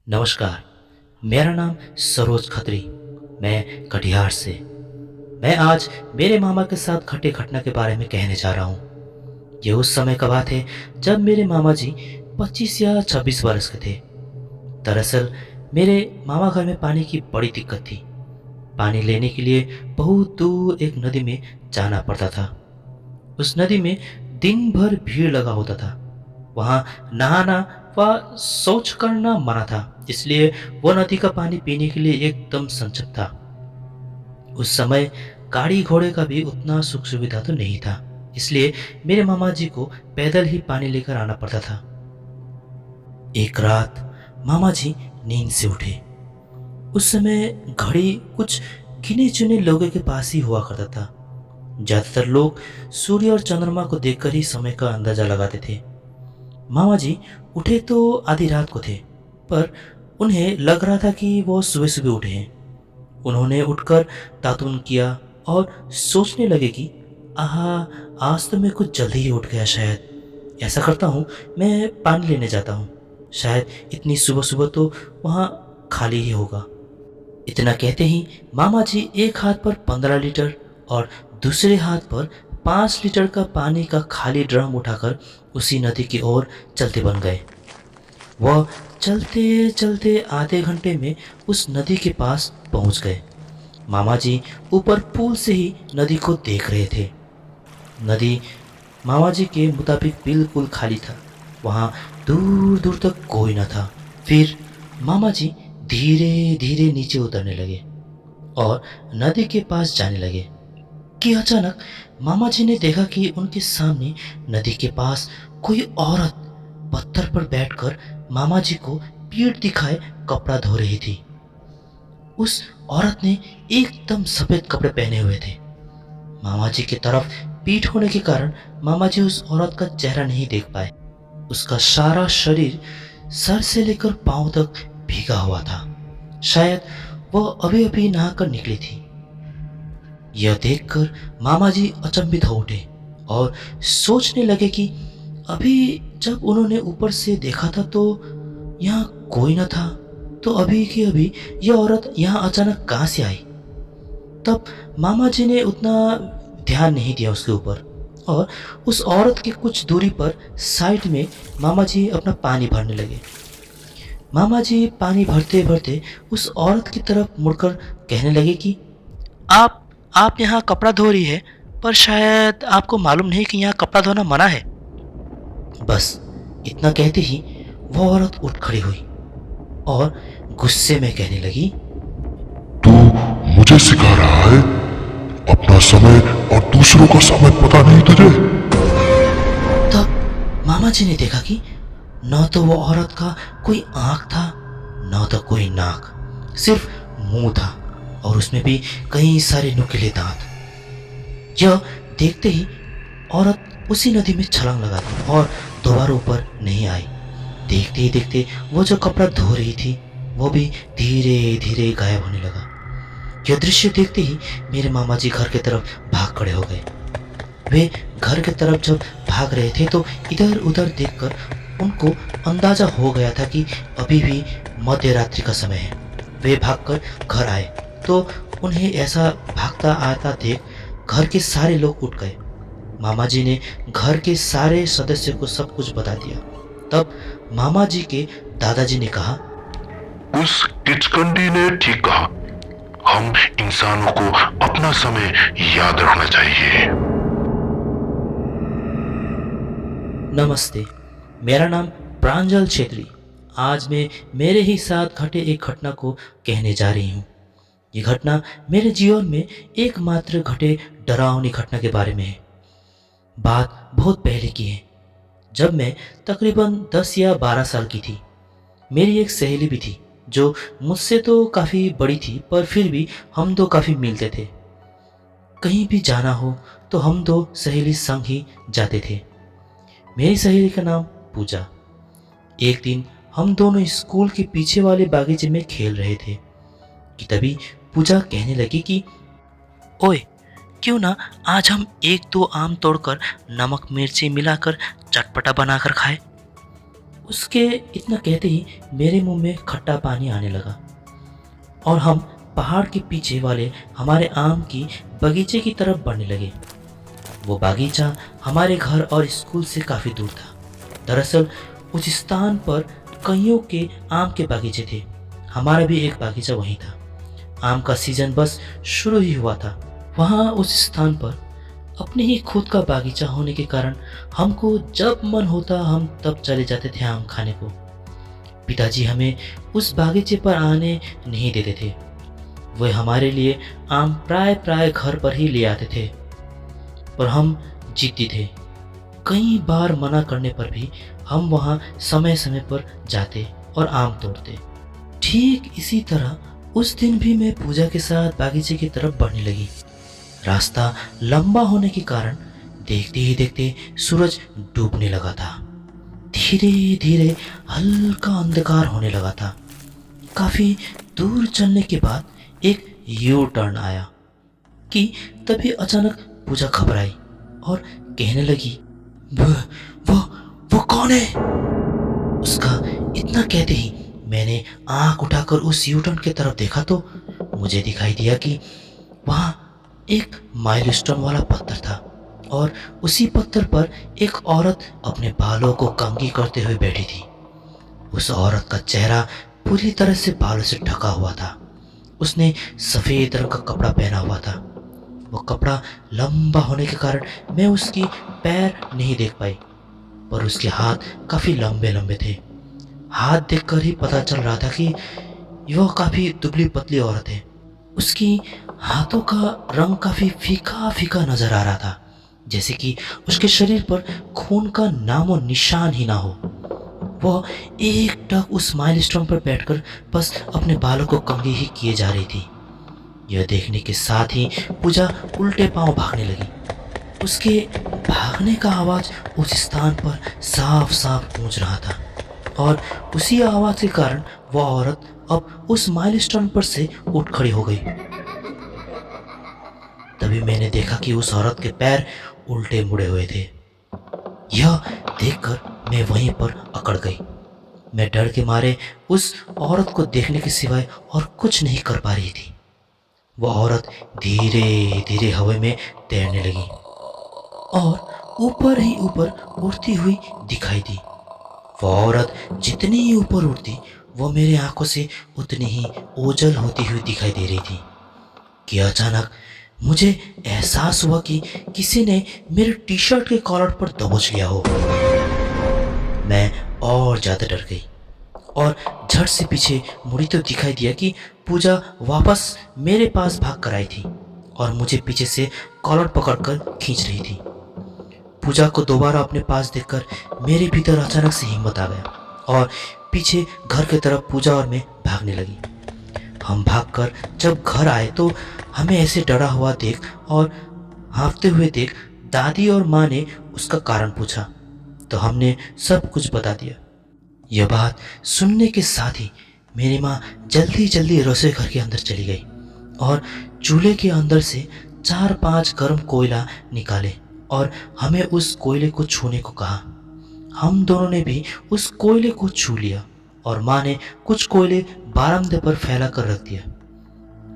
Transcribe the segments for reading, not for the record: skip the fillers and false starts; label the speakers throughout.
Speaker 1: नमस्कार। मेरा नाम सरोज खत्री। मैं कटिहार से। मैं आज मेरे मामा के साथ घटे घटना के बारे में कहने जा रहा हूँ। ये उस समय का बात है जब मेरे मामा जी 25 या 26 वर्ष के थे। दरअसल मेरे मामा घर में पानी की बड़ी दिक्कत थी। पानी लेने के लिए बहुत दूर एक नदी में जाना पड़ता था। उस नदी में दिन भर भीड़ लगा होता था। वहाँ नहाना व शौच करना मना था, इसलिए वो नदी का पानी पीने के लिए एकदम संक्षिप्त था। उस समय गाड़ी घोड़े का भी उतना सुख सुविधा तो नहीं था, इसलिए मेरे मामा जी को पैदल ही पानी लेकर आना पड़ता था। एक रात मामा जी नींद से उठे। उस समय घड़ी कुछ गिने चुने लोगों के पास ही हुआ करता था। ज्यादातर लोग सूर्य और चंद्रमा को देखकर ही समय का अंदाजा लगाते थे। मामा जी उठे तो आधी रात को थे, पर उन्हें लग रहा था कि वो सुबह सुबह उठे हैं। उन्होंने उठकर दातून किया और सोचने लगे कि आहा, आज तो मैं कुछ जल्दी ही उठ गया। शायद ऐसा करता हूँ, मैं पानी लेने जाता हूँ। शायद इतनी सुबह सुबह तो वहाँ खाली ही होगा। इतना कहते ही मामा जी एक हाथ पर 15 लीटर और दूसरे हाथ पर 5 लीटर का पानी का खाली ड्रम उठाकर उसी नदी की ओर चलते बन गए। वह चलते चलते आधे घंटे में उस नदी के पास पहुंच गए। मामा जी ऊपर पुल से ही नदी को देख रहे थे। नदी मामा जी के मुताबिक बिल्कुल खाली था। वहाँ दूर दूर तक कोई न था। फिर मामा जी धीरे धीरे नीचे उतरने लगे और नदी के पास जाने लगे कि अचानक मामा जी ने देखा कि उनके सामने नदी के पास कोई औरत पत्थर पर बैठकर मामा जी को पीठ दिखाए कपड़ा धो रही थी। उस औरत ने एकदम सफेद कपड़े पहने हुए थे। मामा जी की तरफ पीठ होने के कारण मामा जी उस औरत का चेहरा नहीं देख पाए। उसका सारा शरीर सर से लेकर पांव तक भीगा हुआ था। शायद वह अभी अभी नहाकर निकली थी। यह देखकर मामा जी अचंभित हो उठे और सोचने लगे कि अभी जब उन्होंने ऊपर से देखा था तो यहाँ कोई न था, तो अभी की अभी यह औरत यहाँ अचानक कहाँ से आई। तब मामा जी ने उतना ध्यान नहीं दिया उसके ऊपर और उस औरत के कुछ दूरी पर साइड में मामा जी अपना पानी भरने लगे। मामा जी पानी भरते भरते उस औरत की तरफ मुड़कर कहने लगे कि आप आप यहाँ कपड़ा धो रही है, पर शायद आपको मालूम नहीं कि यहाँ कपड़ा धोना मना है। बस इतना कहते ही वो औरत उठ खड़ी हुई और गुस्से में कहने लगी,
Speaker 2: तू मुझे सिखा रहा है? अपना समय और दूसरों का समय पता नहीं तुझे?
Speaker 1: तब मामा जी ने देखा कि न तो वो औरत का कोई आंख था, न तो कोई नाक, सिर्फ मुंह था और उसमें भी कई सारे नुकीले दांत। यह देखते ही औरत उसी नदी में छलांग लगा दी और दोबारा ऊपर नहीं आई। देखते ही देखते वो जो कपड़ा धो रही थी वो भी धीरे धीरे गायब होने लगा। यह दृश्य देखते ही मेरे मामा जी घर की तरफ भाग खड़े हो गए। वे घर की तरफ जब भाग रहे थे तो इधर उधर देखकर उनको अंदाजा हो गया था कि अभी भी मध्य रात्रि का समय है। वे भागकर घर आए तो उन्हें ऐसा भागता आता देख घर के सारे लोग उठ गए। मामा जी ने घर के सारे सदस्य को सब कुछ बता दिया। तब मामा जी के दादाजी ने कहा,
Speaker 2: उस किचकंडी ने ठीक कहा। हम इंसानों को अपना समय याद रखना चाहिए।
Speaker 1: नमस्ते, मेरा नाम प्रांजल छेत्री। आज मैं मेरे ही साथ घटे एक घटना को कहने जा रही हूँ। ये घटना मेरे जीवन में एकमात्र घटे डरावनी घटना के बारे में है। बात बहुत पहले की है, जब मैं तकरीबन 10 या 12 साल की थी। मेरी एक सहेली भी थी जो मुझसे तो काफ़ी बड़ी थी, पर फिर भी हम दो काफ़ी मिलते थे। कहीं भी जाना हो तो हम दो सहेली संग ही जाते थे। मेरी सहेली का नाम पूजा। एक दिन हम दोनों स्कूल के पीछे वाले बागीचे में खेल रहे थे कि तभी पूजा कहने लगी कि ओए, क्यों ना आज हम एक दो आम तोड़कर नमक मिर्ची मिलाकर चटपटा बनाकर खाए। उसके इतना कहते ही मेरे मुंह में खट्टा पानी आने लगा और हम पहाड़ के पीछे वाले हमारे आम की बगीचे की तरफ बढ़ने लगे। वो बागीचा हमारे घर और स्कूल से काफ़ी दूर था। दरअसल उस स्थान पर कईयों के आम के बागीचे थे। हमारा भी एक बागीचा वहीं था। आम का सीजन बस शुरू ही हुआ था। वहाँ उस स्थान पर अपने ही खुद का बागीचा होने के कारण हमको जब मन होता हम तब चले जाते थे आम खाने को। पिताजी हमें उस बागीचे पर आने नहीं देते थे। वे हमारे लिए आम प्राय प्राय घर पर ही ले आते थे, पर हम जिद्दी थे। कई बार मना करने पर भी हम वहाँ समय समय पर जाते और आम तोड़ते। ठीक इसी तरह उस दिन भी मैं पूजा के साथ बागीचे की तरफ बढ़ने लगी। रास्ता लंबा होने के कारण देखते ही देखते सूरज डूबने लगा था। धीरे धीरे हल्का अंधकार होने लगा था। काफी दूर चलने के बाद एक यू टर्न आया कि तभी अचानक पूजा घबराई और कहने लगी, वो कौन है? उसका इतना कहते ही मैंने आंख उठाकर उस यू टर्न की तरफ देखा तो मुझे दिखाई दिया कि वहाँ एक माइलस्टोन वाला पत्थर था और उसी पत्थर पर एक औरत अपने बालों को कंघी करते हुए बैठी थी। उस औरत का चेहरा पूरी तरह से बालों से ढका हुआ था। उसने सफ़ेद रंग का कपड़ा पहना हुआ था। वो कपड़ा लंबा होने के कारण मैं उसकी पैर नहीं देख पाई, पर उसके हाथ काफ़ी लंबे लंबे थे। हाथ देखकर ही पता चल रहा था कि वह काफ़ी दुबली पतली औरत है। उसकी हाथों का रंग काफ़ी फीका फीका नजर आ रहा था, जैसे कि उसके शरीर पर खून का नामो निशान ही ना हो। वह एकटक उस माइलस्टोन पर बैठकर बस अपने बालों को कंघी ही किए जा रही थी। यह देखने के साथ ही पूजा उल्टे पांव भागने लगी। उसके भागने का आवाज़ उस स्थान पर साफ साफ गूंज रहा था और उसी आवाज़ के कारण वह औरत अब उस माइलस्टोन पर से उठ खड़ी हो गई। तभी मैंने देखा कि उस औरत के पैर उल्टे मुड़े हुए थे। यह देखकर मैं वहीं पर अकड़ गई। मैं डर के मारे उस औरत को देखने के सिवाय और कुछ नहीं कर पा रही थी। वह औरत धीरे धीरे हवा में तैरने लगी और ऊपर ही ऊपर उड़ती हुई दिखाई दी। वह औरत जितनी ही ऊपर उड़ती वो मेरी आंखों से उतनी ही ओझल होती हुई दिखाई दे रही थी कि अचानक मुझे एहसास हुआ कि किसी ने मेरे टी शर्ट के कॉलर पर दबोच लिया हो। मैं और ज़्यादा डर गई और झट से पीछे मुड़ी तो दिखाई दिया कि पूजा वापस मेरे पास भाग कर आई थी और मुझे पीछे से कॉलर पकड़कर खींच रही थी। पूजा को दोबारा अपने पास देखकर मेरे भीतर अचानक से हिम्मत आ गया और पीछे घर की तरफ पूजा और मैं भागने लगी। हम भागकर जब घर आए तो हमें ऐसे डरा हुआ देख और हाँफते हुए देख दादी और माँ ने उसका कारण पूछा तो हमने सब कुछ बता दिया। यह बात सुनने के साथ ही मेरी माँ जल्दी जल्दी रसोई घर के अंदर चली गई और चूल्हे के अंदर से 4-5 गर्म कोयला निकाले और हमें उस कोयले को छूने को कहा। हम दोनों ने भी उस कोयले को छू लिया और माँ ने कुछ कोयले बरामदे पर फैला कर रख दिया।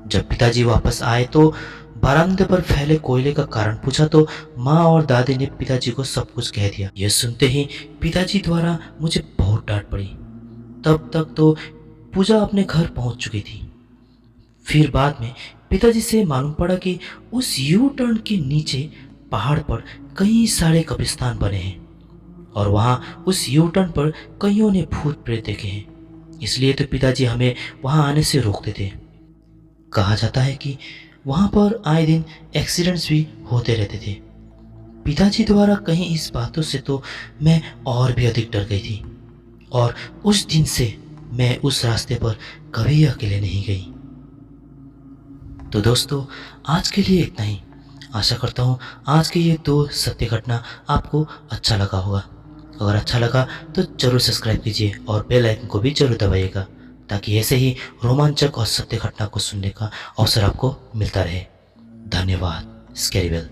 Speaker 1: जब पिताजी वापस आए तो बरामदे पर फैले कोयले का कारण पूछा तो माँ और दादी ने पिताजी को सब कुछ कह दिया। यह सुनते ही पिताजी द्वारा मुझे बहुत डांट पड़ी। तब तक तो पूजा अपने घर पहुंच चुकी थी। फिर बाद में पिताजी से मालूम पड़ा कि उस यू टर्न के नीचे पहाड़ पर कई सारे कब्रिस्तान बने हैं और वहाँ उस यू टर्न पर कईयों ने भूत प्रेत देखे हैं। इसलिए तो पिताजी हमें वहाँ आने से रोकते थे। कहा जाता है कि वहाँ पर आए दिन एक्सीडेंट्स भी होते रहते थे। पिताजी द्वारा कहीं इस बातों से तो मैं और भी अधिक डर गई थी और उस दिन से मैं उस रास्ते पर कभी अकेले नहीं गई। तो दोस्तों आज के लिए इतना ही। आशा करता हूँ आज की ये 2 सत्य घटना आपको अच्छा लगा होगा। अगर अच्छा लगा तो जरूर सब्सक्राइब कीजिए और बेल आइकन को भी जरूर दबाइएगा ताकि ऐसे ही रोमांचक और सत्य घटना को सुनने का अवसर आपको मिलता रहे। धन्यवाद। स्कैरी बेल।